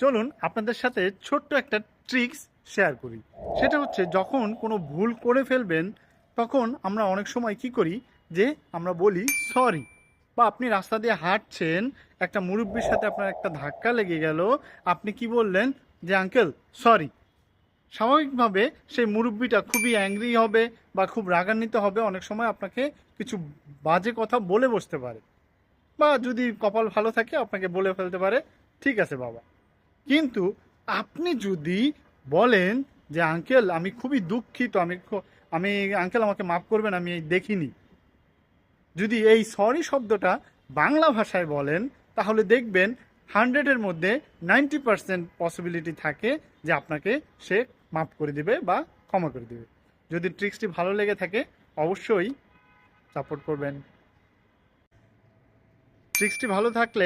চলুন আপনাদের সাথে ছোট্ট একটা ট্রিক্স শেয়ার করি। সেটা হচ্ছে যখন কোনো ভুল করে ফেলবেন তখন আমরা অনেক সময় কি করি যে আমরা বলি সরি। বা আপনি রাস্তা দিয়ে হাঁটছেন, একটা মুরব্বির সাথে আপনার একটা ধাক্কা লেগে গেল, আপনি কি বললেন যে আঙ্কেল সরি। স্বাভাবিকভাবে সেই মুরব্বিটা খুবই অ্যাংরি হবে বা খুব রাগান্বিত হবে, অনেক সময় আপনাকে কিছু বাজে কথা বলে বসতে পারে, বা যদি কপাল ভালো থাকে আপনাকে বলে ফেলতে পারে ঠিক আছে বাবা। কিন্তু আপনি যদি বলেন যে আঙ্কেল আমি খুবই দুঃখিত, আমি আঙ্কেল আমাকে মাফ করবেন, আমি এই দেখিনি, যদি এই সরি শব্দটা বাংলা ভাষায় বলেন তাহলে দেখবেন 100-এর মধ্যে 90% পসিবিলিটি থাকে যে আপনাকে সে মাফ করে দিবে বা ক্ষমা করে দিবে। যদি ট্রিক্সটি ভালো লেগে থাকে অবশ্যই সাপোর্ট করবেন। ট্রিক্সটি ভালো থাকলে